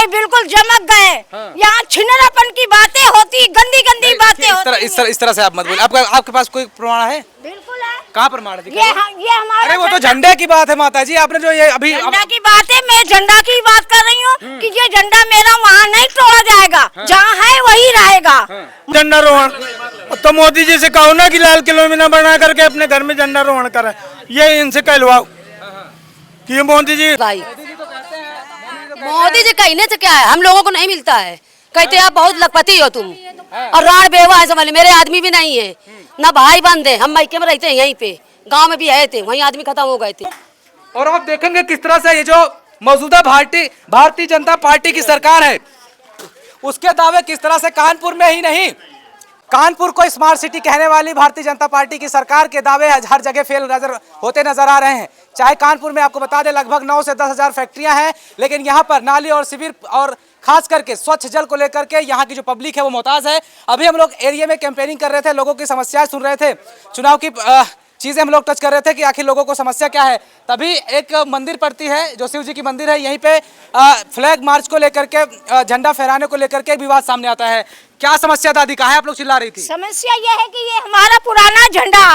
ये बिल्कुल जमक गए। यहाँ छिनरापन की बातें होती, गंदी गंदी बातें होती। इस तरह से आप मत बोलिए। आपके पास कोई प्रमाण है? बिल्कुल है। कहाँ प्रमाण है? ये हमारा, अरे वो तो झंडे की बात है माता जी, आपने जो ये अभी झंडा की बात है, मैं झंडा की बात कर रही हूँ कि ये झंडा मेरा वहाँ नहीं तोड़ा जाएगा, जहाँ है वही रहेगा। झंडा रोहण तो मोदी जी से कहो ना कि लाल किलो में न बना करके अपने घर में झंडा रोहण करें, ये इनसे कहलवाओ कि मोदी जी भाई मोदी जी कहने से क्या है, हम लोगों को नहीं मिलता है। कहते आप बहुत लखपति हो तुम, और राड़ बेवा है समझ, मेरे आदमी भी नहीं है, ना भाई बंद है, हम मायके में रहते हैं, यहीं पे गांव में भी आए थे, वहीं आदमी खत्म हो गए थे। और आप देखेंगे किस तरह से ये जो मौजूदा भारतीय जनता पार्टी की सरकार है, उसके दावे किस तरह से कानपुर में ही नहीं, कानपुर को स्मार्ट सिटी कहने वाली भारतीय जनता पार्टी की सरकार के दावे हर जगह फेल होते नजर आ रहे हैं। चाहे कानपुर में आपको बता दें लगभग 9 से 10 हजार फैक्ट्रियां हैं, लेकिन यहाँ पर नाली और शिविर और खास करके स्वच्छ जल को लेकर के यहाँ की जो पब्लिक है वो मोहताज है। अभी हम लोग एरिया में कैंपेनिंग कर रहे थे, लोगों की समस्याएं सुन रहे थे, चुनाव की चीजें हम लोग टच कर रहे थे कि आखिर लोगों को समस्या क्या है। तभी एक मंदिर पड़ती है जो शिव जी की मंदिर है, यहीं पे फ्लैग मार्च को लेकर के, झंडा फहराने को लेकर के एक विवाद सामने आता है। क्या समस्या दादी, कहाँ आप लोग चिल्ला रही थी? समस्या ये है कि ये हमारा पुराना झंडा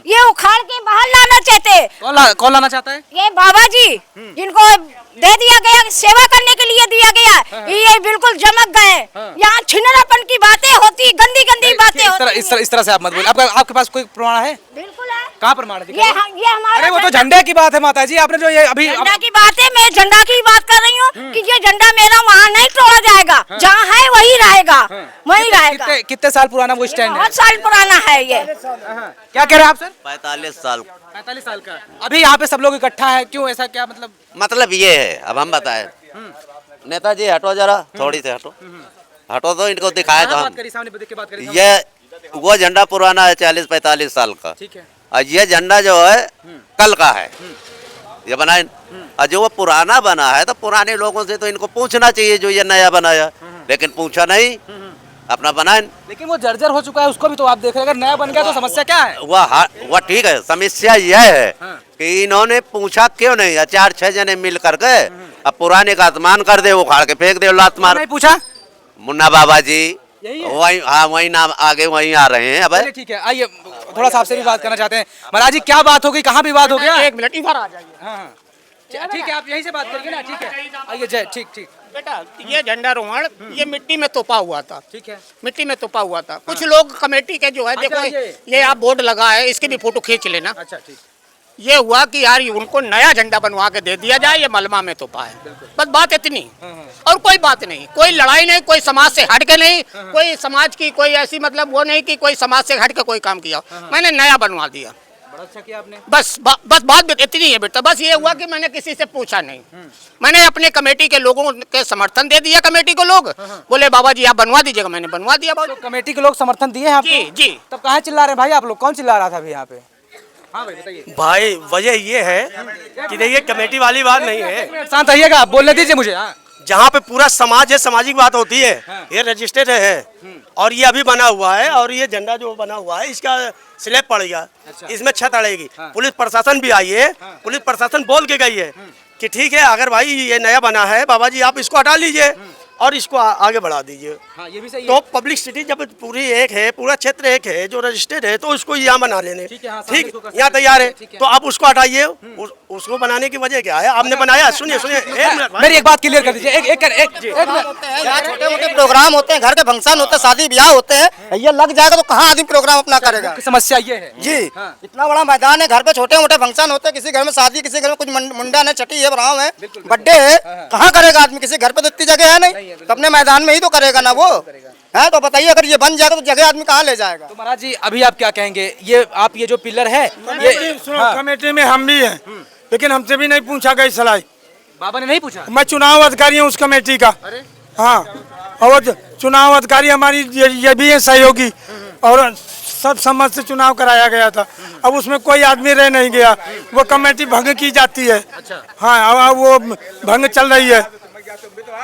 ये उखाड़ के बाहर लाना चाहते। कौन लाना चाहता है? ये बाबा जी, जिनको दे दिया गया, सेवा करने के लिए दिया गया, ये बिल्कुल जमक गए। यहाँ छिनरापन की बातें होती, गंदी गंदी बातें होती। इस तरह से आप मत बोलिए। आपके पास कोई प्रमाण है? बिल्कुल है। कहाँ प्रमाण है? ये हमारा, अरे वो तो झंडे की बात है माता जी, आपने जो ये अभी झंडा की बात है, मैं झंडा की बात कर रही हूँ कि ये झंडा मेरा वहाँ नहीं तोड़ा जाएगा, जहाँ है वही रहेगा, वही रहेगा। कितने साल पुराना वो स्टैंड है? बहुत साल पुराना है ये। क्या कह रहे हैं आप सर? 45 साल। 45 साल का। अभी यहाँ पे सब लोग इकट्ठा है, क्यों, ऐसा क्या मतलब? मतलब ये है, अब हम बताएं। नेताजी हटो जरा, थोड़ी से हटो, हटो तो इनको दिखाया तो हम। ये वो झंडा पुराना है 40-45 साल का, ठीक है। और ये झंडा जो है कल का है, ये बनाए। और जो वो पुराना बना है तो पुराने लोगों से तो इनको पूछना चाहिए जो ये नया बनाया, लेकिन पूछा नहीं, अपना बनाए। लेकिन वो जर्जर हो चुका है, उसको भी तो आप देख रहे हैं, अगर नया बन गया तो समस्या क्या है? वह ठीक है, समस्या यह है कि इन्होंने पूछा क्यों नहीं। 4-6 जने मिल करके अब पुराने का अपमान कर दे, वो उखाड़ के फेंक दे, लात मार। नहीं पूछा? मुन्ना बाबा जी वही, हाँ वही नाम आगे वही आ रहे हैं। अब ठीक है, आइए थोड़ा सा आपसे भी बात करना चाहते हैं। महाराज जी क्या बात हो गई, कहाँ विवाद हो गया? 1 मिनट इधर आ जाइए। हाँ ठीक है, आप यहीं से बात करिए ना। ठीक है, आइए जय। ठीक ठीक बेटा, ये झंडा रोहण ये मिट्टी में तोपा हुआ था, ठीक है, मिट्टी में तोपा हुआ था। कुछ लोग कमेटी के जो है, देखो ये आप बोर्ड लगा है, इसकी भी फोटो खींच लेना। अच्छा ठीक। ये हुआ कि यार उनको नया झंडा बनवा के दे दिया जाए, ये मलमा में तोपा है, बस बात इतनी, और कोई बात नहीं, कोई लड़ाई नहीं, कोई समाज से हट के नहीं, कोई समाज की कोई ऐसी मतलब वो नहीं कि कोई समाज से हट के कोई काम किया, मैंने नया बनवा दिया। बड़ा अच्छा किया आपने। बस बात इतनी है बेटा। बस ये हुआ कि मैंने किसी से पूछा नहीं, मैंने अपने कमेटी के लोगों के समर्थन दे दिया। कमेटी को लोग बोले बाबा जी आप बनवा दीजिएगा, मैंने बनवा दिया। तो कमेटी के लोग समर्थन दिए हैं आपको? जी जी। तब कहाँ चिल्ला रहे हैं भाई आप लोग? कौन चिल्ला रहा था अभी यहाँ पे? हाँ भाई बताइए। भाई वजह ये है कि देखिए कमेटी वाली बात नहीं है। शांत रहिएगा, आप बोलने दीजिए मुझे। जहाँ पे पूरा समाज है, सामाजिक बात होती है, ये रजिस्टर्ड है और ये अभी बना हुआ है, और ये झंडा जो बना हुआ है इसका स्लैब पड़ गया, इसमें छत अड़ेगी। पुलिस प्रशासन भी आई है, पुलिस प्रशासन बोल के गई है कि ठीक है अगर भाई ये नया बना है बाबा जी आप इसको हटा लीजिए और इसको आगे बढ़ा दीजिए। हाँ, ये भी सही तो है। पब्लिक सिटी जब पूरी एक है, पूरा क्षेत्र एक है जो रजिस्टर्ड है, तो उसको यहाँ बना लेने, ठीक यहाँ तैयार है, तो आप उसको हटाइए। उसको बनाने की वजह क्या है? आपने बनाया, सुनिए मेरी एक बात क्लियर कर दीजिए। एक छोटे मोटे प्रोग्राम होते हैं, घर के फंक्शन होते हैं, शादी ब्याह होते हैं, ये लग जाएगा तो कहाँ आदमी प्रोग्राम अपना करेगा? समस्या ये है जी, इतना बड़ा मैदान है, घर पे छोटे मोटे फंक्शन होते हैं, किसी घर में शादी, किसी घर में कुछ मुंडन है, छठी है, ब्राह्मण है, बर्थडे है, कहाँ करेगा आदमी? किसी घर पे तो इतनी जगह है नहीं, तो अपने मैदान में ही तो करेगा ना वो है। तो बताइए अगर ये बन जाएगा तो जगह आदमी कहाँ ले जाएगा? तो महाराज जी अभी आप क्या कहेंगे? ये आप ये जो पिलर है, ये कमेटी में हम भी हैं, लेकिन हमसे भी नहीं पूछा गई सलाह। बाबा ने नहीं पूछा? मैं चुनाव अधिकारी हूँ उस कमेटी का। हाँ, और चुनाव अधिकारी हमारी ये भी है सहयोगी, और सब समझ से चुनाव कराया गया था। अब उसमें कोई आदमी रह नहीं गया, वो कमेटी भंग की जाती है। हाँ, अब वो भंग चल रही है।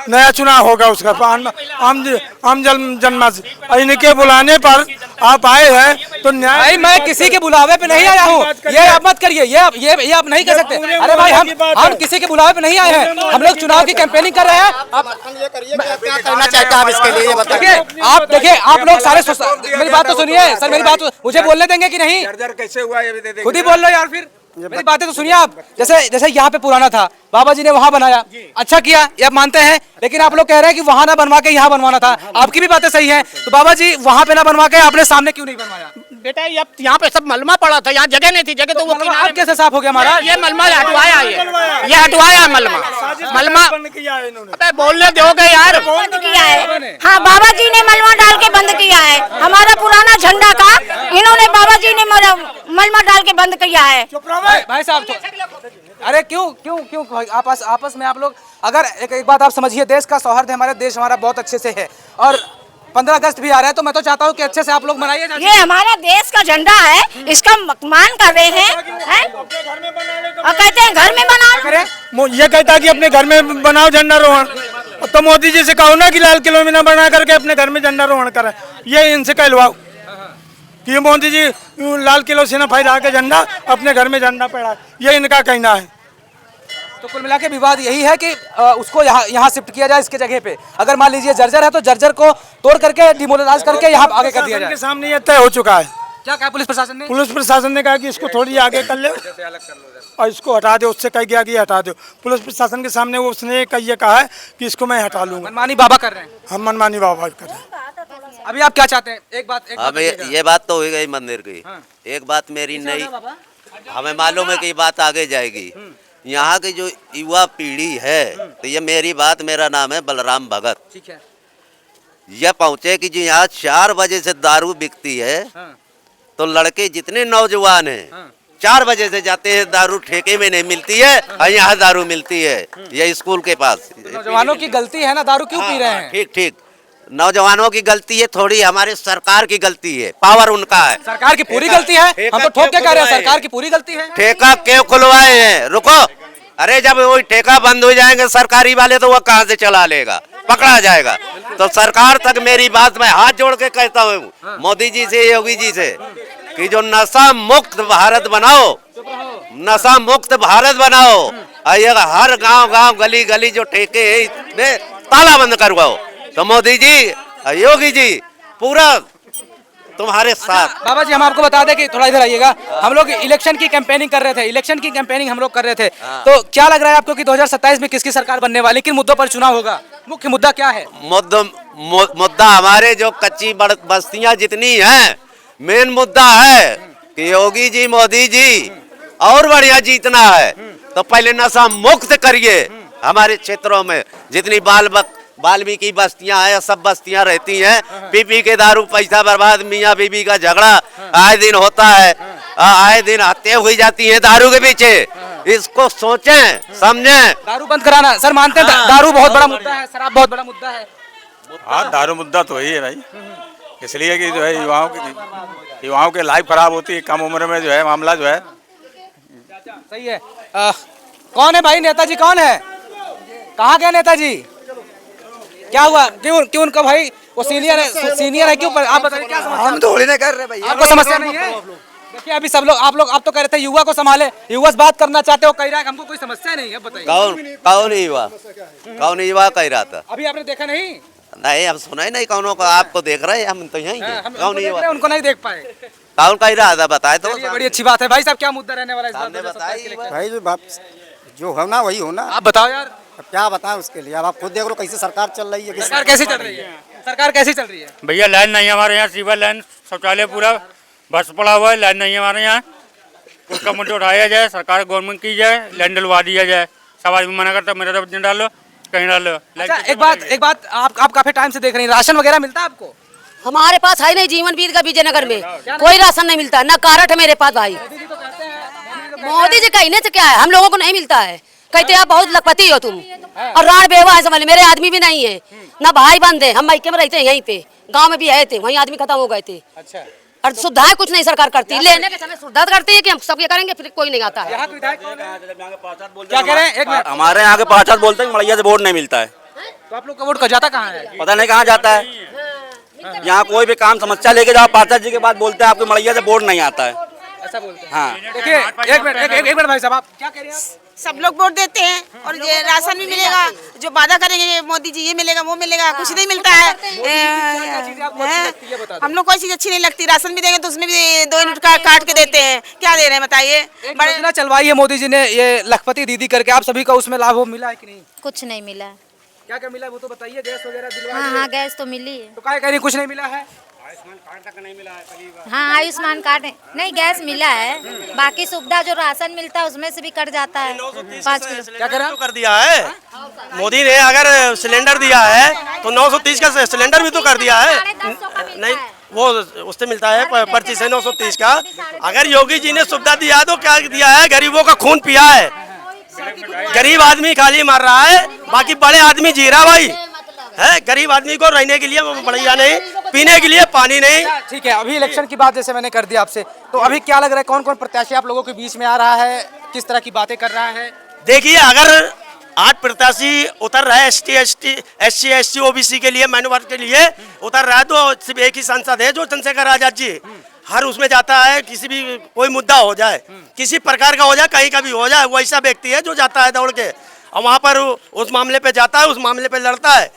नया चुनाव होगा उसका आम जनमा से। इनके बुलाने पर आप आए हैं तो न्याय। भाई मैं किसी के बुलावे पे नहीं आया हूँ, ये आप मत करिए, ये आप नहीं कर सकते। अरे भाई हम किसी के बुलावे पे नहीं आए हैं, हम लोग चुनाव की कैंपेनिंग कर रहे हैं। आप क्या करना चाहते हैं आप इसके लिए ये बताइए। देखिए आप लोग सारे मेरी बात तो सुनिए सर, मेरी बात मुझे बोलने देंगे कि नहीं? कैसे हुआ ये खुद ही बोल लो यार, फिर मेरी बातें तो सुनिए आप। जैसे यहाँ पे पुराना था, बाबा जी ने वहाँ बनाया, अच्छा किया, ये आप मानते हैं। लेकिन आप लोग कह रहे हैं कि वहाँ ना बनवा के यहाँ बनवाना था। आपकी भी बातें सही हैं, तो बाबा जी वहाँ पे ना बनवा के आपने सामने क्यों नहीं बनवाया? बेटा यहाँ पे सब मलमा पड़ा था, यहाँ जगह नहीं थी, जगह तो वो आप कैसे साफ हो गया हमारा? ये मलमा हटवाया, ये हटवाया मलमा। अबे बोलने दोगे यार। बंद किया है, हाँ बाबा जी ने मलमा डाल के बंद किया है। हमारा पुराना झंडा का इन्होंने बाबा जी ने मलमा डाल के बंद किया है। भाई साहब अरे क्यों आपस में आप लोग, अगर एक बात आप समझिए, देश का सौहार्द है, हमारे देश हमारा बहुत अच्छे से है, और 15 अगस्त भी आ रहा है, तो मैं तो चाहता हूँ कि अच्छे से आप लोग मनाइए। ये हमारा देश का झंडा है, इसका मान कर रहे हैं और कहते हैं घर में बना। ये कहता कि अपने घर में बनाओ झंडा रोहण, तो मोदी जी से कहो ना कि लाल किलो में ना बना करके अपने घर में झंडा रोहण करें। ये इनसे कहलवाओ कि मोदी जी लाल किलो से ना फैला के झंडा अपने घर में झंडा पड़ा, ये इनका कहना है। तो कुल मिला के विवाद यही है कि उसको यहाँ शिफ्ट किया जाए इसके जगह पे। अगर मान लीजिए जर्जर है तो जर्जर को तोड़ करके डिमोलिटाइज करके यहाँ आगे कर दिया जाए। के सामने ये तय हो चुका है। क्या कहा पुलिस प्रशासन ने? पुलिस प्रशासन ने कहा कि इसको थोड़ी आगे कर ले और इसको हटा दो, उससे कह गया कि हटा दो। पुलिस प्रशासन के सामने उसने ये कहा है कि इसको मैं हटा लूंगा। मनमानी बाबा कर रहे हैं, हम मनमानी बाबा कर रहे हैं। अभी आप क्या चाहते हैं? एक बात ये बात तो हो गई मंदिर की। एक बात मेरी नहीं, हमें मालूम है कि ये बात आगे जाएगी। यहाँ की जो युवा पीढ़ी है, तो ये मेरी बात, मेरा नाम है बलराम भगत। ठीक है। यह पहुँचे कि जो यहाँ 4 बजे से दारू बिकती है, तो लड़के जितने नौजवान हैं 4 बजे से जाते हैं, दारू ठेके में नहीं मिलती है और यहाँ दारू मिलती है, ये स्कूल के पास। नौजवानों की गलती है ना, दारू क्यों पी रहे हैं? ठीक नौजवानों की गलती है थोड़ी, हमारी सरकार की गलती है, पावर उनका है। सरकार की पूरी गलती है, हम तो ठोक के कह रहे हैं सरकार की पूरी गलती है। ठेका क्यों खुलवाए हैं? रुको, अरे जब वो ठेका बंद हो जाएंगे सरकारी वाले, तो वो कहाँ से चला लेगा, पकड़ा जाएगा। तो सरकार तक मेरी बात मैं हाथ जोड़ के कहता हूँ, मोदी जी से, योगी जी से, कि जो नशा मुक्त भारत बनाओ, नशा मुक्त भारत बनाओ, और हर गांव गली गली जो ठेके है इसमें ताला बंद करवाओ। तो मोदी जी, योगी जी, पूरा तुम्हारे साथ। बाबा जी हम आपको बता दें कि थोड़ा इधर आइएगा, हम लोग इलेक्शन की कैंपेनिंग कर रहे थे, इलेक्शन की कैंपेनिंग हम लोग कर रहे थे। तो क्या लग रहा है आपको कि 2027 में किसकी सरकार बनने वाली, किन मुद्दों पर चुनाव होगा? मुख्य मुद्दा क्या है? मुद्दा हमारे जो कच्ची बस्तियां जितनी हैं, मेन मुद्दा है कि योगी जी, मोदी जी और बढ़िया जीतना है, तो पहले नशा मुक्त करिए। हमारे क्षेत्रों में जितनी वाल्मीकि बस्तियां हैं, सब बस्तियां रहती हैं, पी के दारू पैसा बर्बाद, मियाँ बीबी का झगड़ा आए दिन होता है, आए दिन हत्या हुई जाती है दारू के पीछे। इसको सोचें, समझें। दारू बंद कराना सर, मानते हैं दारू बहुत बड़ा मुद्दा है, शराब बहुत बड़ा मुद्दा है। हाँ, दारू मुद्दा तो ही है भाई, इसलिए कि जो है युवाओं की लाइफ खराब होती है कम उम्र में, जो है मामला जो है। सही है। कौन है भाई नेताजी, कौन है? कहाँ गए नेताजी? क्या हुआ? क्यों उनका भाई वो सीनियर है क्यों? आप बताइए क्या समस्या? हम थोड़ी ना कर रहे भाई, आपको समस्या नहीं है? देखिए अभी सब लोग आप तो कह रहे थे युवा को संभाले, युवा से बात करना चाहते हो, कह रहा है हमको कोई समस्या नहीं है, बताइए। कौन युवा कह रहा था? अभी आपने देखा नहीं? नहीं, हम सुना ही नहीं कौनों का, आपको देख रहे हैं, हम तो यहीं कौन उनको नहीं देख पाए। कौन कह रहा था, बताए तो। बड़ी अच्छी बात है भाई साहब, क्या मुद्दा रहने वाला है इस बात? भाई जो होना वही होना। आप बताओ यार, अब क्या बताएं उसके लिए, अब आप खुद देख लो कैसे सरकार चल रही है। सरकार कैसी चल रही है? सरकार कैसी चल रही है? भैया लाइन नहीं है हमारे यहाँ, सीवर लाइन, शौचालय पूरा बस पड़ा हुआ है, लाइन नहीं है हमारे यहाँ। उसका मुद्दा उठाया जाए, सरकार गवर्नमेंट की जाए, लाइन डलवा दिया जाए। सब आदमी मना करता, मेरा तो डालो, कहीं डालो। अच्छा, एक बात आप काफी टाइम से देख रही हैं, राशन वगैरह मिलता है आपको? हमारे पास है नहीं, जीवन बीत का विजयनगर में कोई राशन नहीं मिलता, ना कारट है मेरे पास भाई। मोदी जी कहने से क्या है, हम लोगों को नहीं मिलता है। कहते आप बहुत लखपति हो तुम, और राण बेवा है, समझ मेरे आदमी भी नहीं है, ना भाई बंद है। हम मायके में रहते हैं यहीं पे, गांव में भी आए थे, वहीं आदमी खत्म हो गए थे। अच्छा, और सुविधाएं कुछ नहीं सरकार करती, लेने के समय सुविधा करती है कि हम सब ये करेंगे, फिर कोई नहीं आता है। क्या कह रहे हैं? एक मिनट। हमारे यहाँ के पार्षद बोलते हैं मड़ैया से वोट नहीं मिलता है। तो आप लोग का वोट जाता कहाँ है? पता नहीं कहाँ जाता है। यहाँ कोई भी काम समस्या लेके जाओ, पार्षद जी के पास बोलते हैं आपके मड़ैया से वोट नहीं आता है। ऐसा बोलते हैं। हाँ, देखिए एक मिनट भाई साहब, आप क्या कह रहे हैं? सब लोग वोट देते हैं और ये राशन भी मिलेगा, जो वादा करेंगे मोदी जी ये मिलेगा वो मिलेगा, कुछ नहीं मिलता है। हम लोग कोई चीज अच्छी नहीं लगती, राशन भी देंगे तो उसमें भी 2 यूनिट काट के देते हैं, क्या दे रहे हैं बताइए। बड़ी योजना चलवाई है मोदी जी ने, ये लखपति दीदी करके, आप सभी का उसमें लाभ मिला है कि नहीं? कुछ नहीं मिला। क्या क्या मिला है वो तो बताइए, गैस वगैरह दिलवा हाँ हाँ गैस तो मिली है। तो क्या कह रही कुछ नहीं मिला है? हाँ आयुष्मान कार्ड नहीं, गैस मिला है, बाकी सुविधा जो राशन मिलता है उसमें से भी कट जाता है 5 किलो। क्या कर दिया है मोदी ने, अगर सिलेंडर दिया है तो 930 का सिलेंडर भी तो कर दिया है। नहीं वो उससे मिलता है पर्ची से 930 का। अगर योगी जी ने सुविधा दिया है तो क्या दिया है, गरीबों का खून पिया है। गरीब आदमी खाली मार रहा है, बाकी बड़े आदमी जी रहा भाई है। गरीब आदमी को रहने के लिए बढ़िया नहीं, पीने के लिए पानी नहीं। ठीक है, अभी इलेक्शन की बात जैसे मैंने कर दिया आपसे, तो अभी क्या लग रहा है कौन कौन प्रत्याशी आप लोगों के बीच में आ रहा है, किस तरह की बातें कर रहा है? देखिए, अगर 8 प्रत्याशी उतर रहा है SC ST OBC के लिए, माइनॉरिटी के लिए उतर रहा है, तो सिर्फ एक ही सांसद है जो चंद्रशेखर आजाद जी। हर उसमें जाता है, किसी भी कोई मुद्दा हो जाए, किसी प्रकार का हो जाए, कहीं का भी हो जाए, वैसा व्यक्ति है जो जाता है दौड़ के और वहाँ पर उस मामले पे जाता है, उस मामले पे लड़ता है।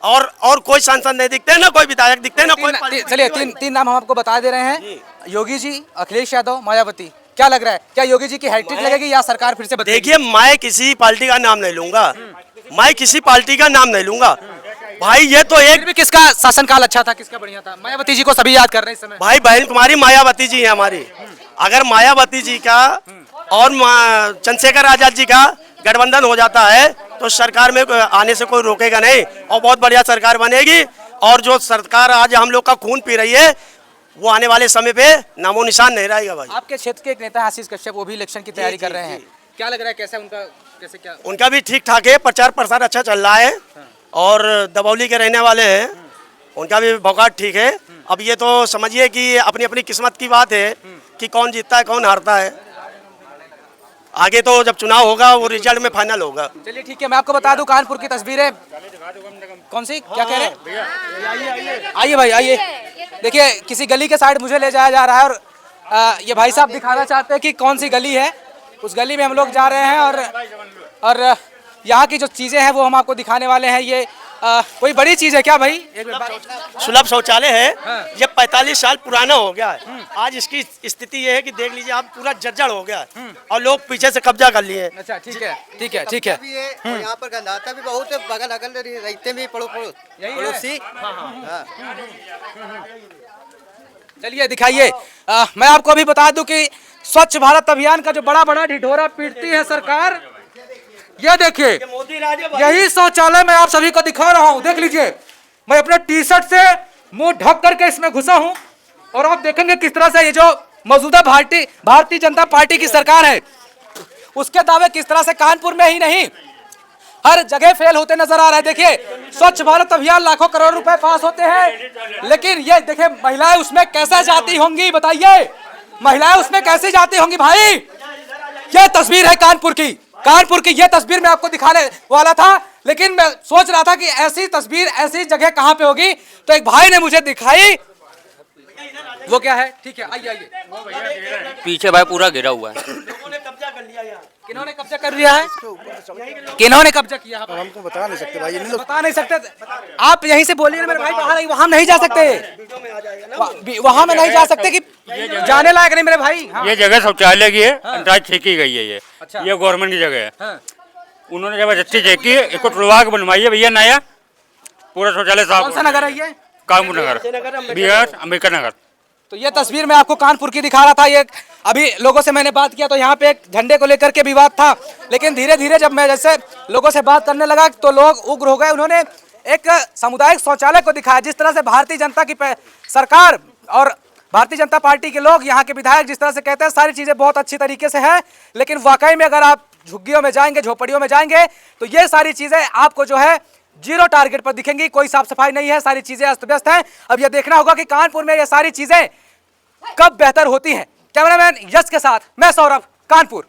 और कोई सांसद नहीं दिखते, ना कोई विधायक दिखते, ना कोई। चलिए तीन नाम हम आपको बता दे रहे हैं, योगी जी, अखिलेश यादव, मायावती। क्या लग रहा है, क्या योगी जी की हैट्रिक लगेगी या सरकार फिर से बदलेगी? देखिए, मैं किसी पार्टी का नाम नहीं लूंगा, मैं किसी पार्टी का नाम नहीं लूंगा भाई। ये तो एक भी किसका शासनकाल अच्छा था, किसका बढ़िया था? मायावती जी को सभी याद कर रहे हैं इस समय। भाई बहन कुमारी मायावती जी है हमारी। अगर मायावती जी का और चंद्रशेखर आजाद जी का गठबंधन हो जाता है तो सरकार में आने से कोई रोकेगा नहीं और बहुत बढ़िया सरकार बनेगी। और जो सरकार आज हम लोग का खून पी रही है वो आने वाले समय पे नामो निशान नहीं रहेगा भाई। आपके क्षेत्र के एक नेता आशीष कश्यप, वो भी इलेक्शन की तैयारी कर रहे हैं, क्या लग रहा है कैसा उनका, कैसे क्या? उनका भी ठीक ठाक है, प्रचार प्रसार अच्छा चल रहा है और दबौली के रहने वाले हैं, उनका भी भौकाट ठीक है। अब ये तो समझिए कि अपनी अपनी किस्मत की बात है कि कौन जीतता है कौन हारता है। आगे तो जब चुनाव होगा वो रिजल्ट में फाइनल होगा। चलिए ठीक है, मैं आपको बता दूं कानपुर की तस्वीरें। कौन सी, क्या कह रहे हैं? आइए भाई आइए। देखिए किसी गली के साइड मुझे ले जाया जा रहा है और ये भाई साहब दिखाना चाहते हैं कि कौन सी गली है। उस गली में हम लोग जा रहे हैं और यहाँ की जो चीजें हैं वो हम आपको दिखाने वाले हैं। ये कोई बड़ी चीज है क्या भाई? सुलभ शौचालय है। ये 45 साल पुराना हो गया है। आज इसकी स्थिति ये है कि देख लीजिए आप, पूरा जर्जर हो गया है और लोग पीछे से कब्जा कर लिए। अच्छा ठीक है ठीक है ठीक है। यहाँ पर गंदाता भी बहुत है, बगल अगल रहते भी पड़ोसी। चलिए दिखाइए। मैं आपको अभी बता दूं कि स्वच्छ भारत अभियान का जो बड़ा बड़ा ढिढोरा पीटती है सरकार, ये देखिए यही शौचालय मैं आप सभी को दिखा रहा हूँ। देख लीजिए, मैं अपने टी-शर्ट से मुंह ढक करके इसमें घुसा हूँ और आप देखेंगे किस तरह से ये जो मौजूदा भारतीय जनता पार्टी की सरकार है उसके दावे किस तरह से कानपुर में ही नहीं हर जगह फेल होते नजर आ रहे हैं। देखिए स्वच्छ भारत अभियान लाखों करोड़ रुपए पास होते हैं, लेकिन ये देखिए महिलाएं उसमें कैसे जाती होंगी, बताइए महिलाएं उसमें कैसे जाती होंगी भाई। ये तस्वीर है कानपुर की ये तस्वीर मैं आपको दिखाने वाला था, लेकिन मैं सोच रहा था कि ऐसी तस्वीर ऐसी जगह कहां पे होगी, तो एक भाई ने मुझे दिखाई। वो क्या है? ठीक है आइए आइए। पीछे भाई पूरा घिरा हुआ है। किन्होंने कब्जा कर लिया है? किन्होंने कब्जा किया? हमको बता नहीं सकते भाई, बता नहीं सकते। आप यहीं से बोलिए मेरे भाई, बाहर वहां नहीं जा सकते, वहां में नहीं जा सकते कि जाने लायक नहीं मेरे भाई। ये जगह शौचालय की है, अंदाज छेकी गई है। ये गवर्नमेंट की जगह है। उन्होंने जबरदस्ती छेकी है, इसको तुड़वा के बनवाई है भैया नया पूरा शौचालय साफ। कौन सा नगर है ये? कानपुर नगर, बिहार अम्बेडकर नगर। तो ये तस्वीर मैं आपको कानपुर की दिखा रहा था। ये अभी लोगों से मैंने बात किया तो यहाँ पे एक झंडे को लेकर के विवाद था, लेकिन धीरे धीरे जब मैं जैसे लोगों से बात करने लगा तो लोग उग्र हो गए। उन्होंने एक सामुदायिक शौचालय को दिखाया, जिस तरह से भारतीय जनता की सरकार और भारतीय जनता पार्टी के लोग, यहाँ के विधायक जिस तरह से कहते हैं सारी चीजें बहुत अच्छी तरीके से है, लेकिन वाकई में अगर आप झुग्गियों में जाएंगे, झोपड़ियों में जाएंगे तो ये सारी चीजें आपको जो है जीरो टारगेट पर दिखेंगी। कोई साफ सफाई नहीं है, सारी चीजें अस्त व्यस्त हैं। अब ये देखना होगा कि कानपुर में ये सारी चीजें कब बेहतर होती हैं। कैमरामैन यश के साथ मैं सौरभ, कानपुर।